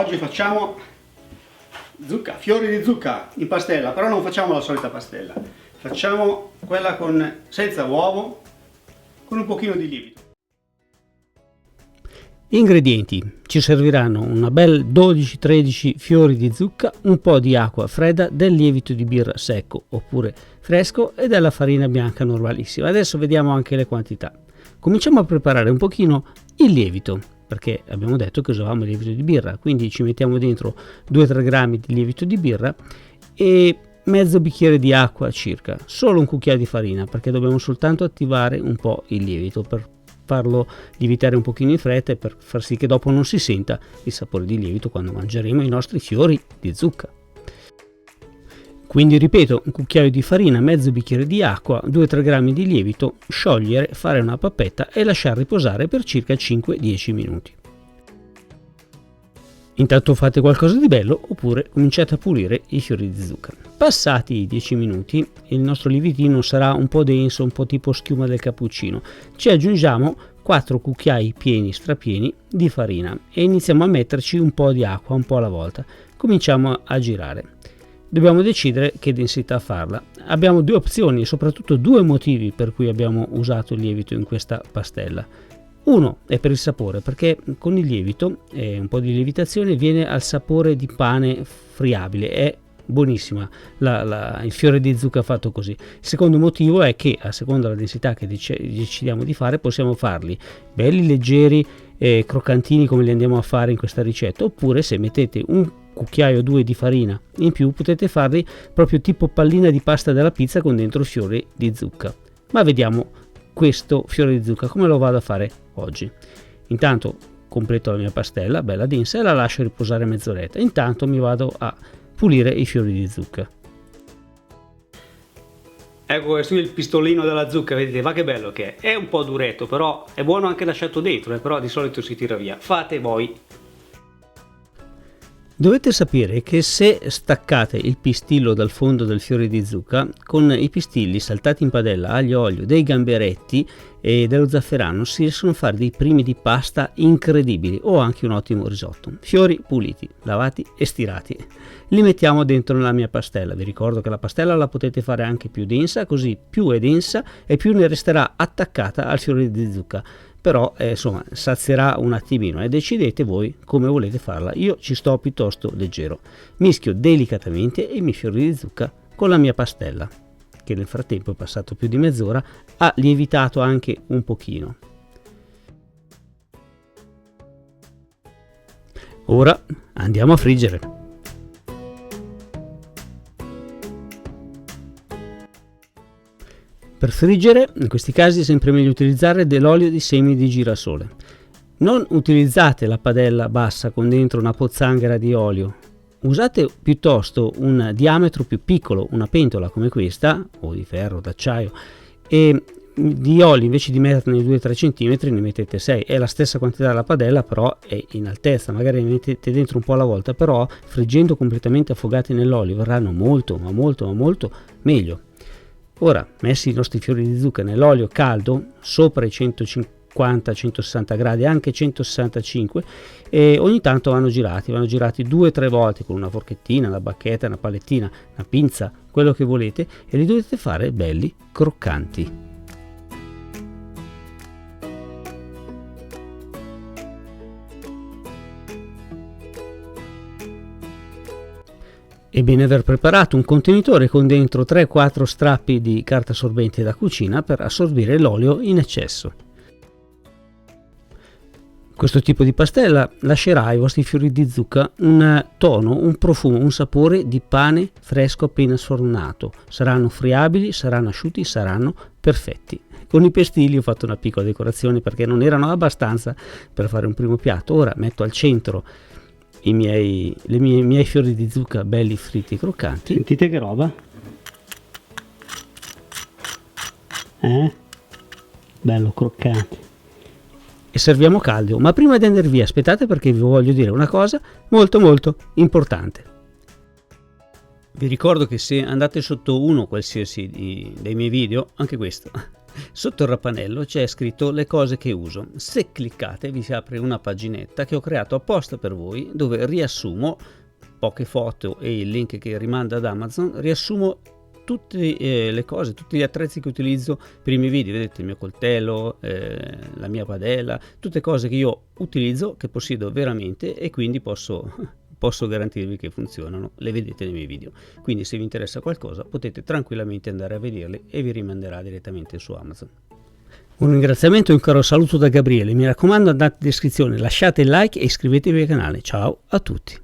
Oggi facciamo zucca, fiori di zucca in pastella, però non facciamo la solita pastella, facciamo quella senza uovo, con un pochino di lievito. Ingredienti: ci serviranno una bel 12-13 fiori di zucca, un po' di acqua fredda, del lievito di birra secco oppure fresco e della farina bianca normalissima. Adesso vediamo anche le quantità. Cominciamo a preparare un pochino il lievito, perché abbiamo detto che usavamo il lievito di birra, quindi ci mettiamo dentro 2-3 grammi di lievito di birra e mezzo bicchiere di acqua circa, solo un cucchiaio di farina, perché dobbiamo soltanto attivare un po' il lievito per farlo lievitare un pochino in fretta e per far sì che dopo non si senta il sapore di lievito quando mangeremo i nostri fiori di zucca. Quindi ripeto, un cucchiaio di farina, mezzo bicchiere di acqua, 2-3 grammi di lievito, sciogliere, fare una pappetta e lasciare riposare per circa 5-10 minuti. Intanto fate qualcosa di bello oppure cominciate a pulire i fiori di zucca. Passati i 10 minuti il nostro lievitino sarà un po' denso, un po' tipo schiuma del cappuccino. Ci aggiungiamo 4 cucchiai pieni, strapieni di farina e iniziamo a metterci un po' di acqua, un po' alla volta. Cominciamo a girare. Dobbiamo decidere che densità farla. Abbiamo due opzioni e soprattutto due motivi per cui abbiamo usato il lievito in questa pastella. Uno è per il sapore, perché con il lievito e un po' di lievitazione viene al sapore di pane friabile, è buonissima il fiore di zucca fatto così. Il secondo motivo è che a seconda della densità che decidiamo di fare possiamo farli belli leggeri e croccantini come li andiamo a fare in questa ricetta, oppure se mettete un cucchiaio o 2 di farina in più potete farli proprio tipo pallina di pasta della pizza con dentro fiori di zucca. Ma vediamo questo fiore di zucca come lo vado a fare oggi. Intanto completo la mia pastella bella densa e la lascio riposare mezz'oretta. Intanto mi vado a pulire i fiori di zucca. Ecco, questo è il pistolino della zucca, vedete, ma che bello che è un po' duretto, però è buono anche lasciato dentro, però di solito si tira via. Fate voi. Dovete sapere che se staccate il pistillo dal fondo del fiore di zucca, con i pistilli saltati in padella, aglio, olio, dei gamberetti e dello zafferano si riescono a fare dei primi di pasta incredibili o anche un ottimo risotto. Fiori puliti, lavati e stirati. Li mettiamo dentro nella mia pastella. Vi ricordo che la pastella la potete fare anche più densa, così più è densa e più ne resterà attaccata al fiore di zucca. Però insomma sazierà un attimino e decidete voi come volete farla. Io ci sto piuttosto leggero. Mischio delicatamente i miei fiori di zucca con la mia pastella, che nel frattempo è passato più di mezz'ora, ha lievitato anche un pochino. Ora andiamo a friggere. Per friggere, in questi casi è sempre meglio utilizzare dell'olio di semi di girasole. Non utilizzate la padella bassa con dentro una pozzanghera di olio. Usate piuttosto un diametro più piccolo, una pentola come questa, o di ferro, d'acciaio, e di olio invece di metterne 2-3 cm ne mettete 6. È la stessa quantità della padella, però è in altezza, magari ne mettete dentro un po' alla volta, però friggendo completamente affogati nell'olio verranno molto meglio. Ora, messi i nostri fiori di zucca nell'olio caldo, sopra i 150-160 gradi, anche 165, e ogni tanto vanno girati 2-3 volte con una forchettina, una bacchetta, una palettina, una pinza, quello che volete, e li dovete fare belli croccanti. È bene aver preparato un contenitore con dentro 3-4 strappi di carta assorbente da cucina per assorbire l'olio in eccesso. Questo tipo di pastella lascerà ai vostri fiori di zucca un tono, un profumo, un sapore di pane fresco appena sfornato. Saranno friabili, saranno asciutti, saranno perfetti. Con i pestilli ho fatto una piccola decorazione perché non erano abbastanza per fare un primo piatto. Ora metto al centro i miei fiori di zucca belli fritti croccanti. Sentite che roba? Bello croccante. E serviamo caldo, ma prima di andare via aspettate perché vi voglio dire una cosa molto importante. Vi ricordo che se andate sotto uno qualsiasi dei miei video, anche questo, Sotto il rappanello c'è scritto le cose che uso. Se cliccate vi si apre una paginetta che ho creato apposta per voi, dove riassumo poche foto e il link che rimanda ad Amazon, riassumo tutte le cose, tutti gli attrezzi che utilizzo per i miei video. Vedete il mio coltello, la mia padella, tutte cose che io utilizzo, che possiedo veramente, e quindi posso garantirvi che funzionano, le vedete nei miei video. Quindi se vi interessa qualcosa potete tranquillamente andare a vederle e vi rimanderà direttamente su Amazon. Un ringraziamento e un caro saluto da Gabriele. Mi raccomando, andate in descrizione, lasciate il like e iscrivetevi al canale. Ciao a tutti.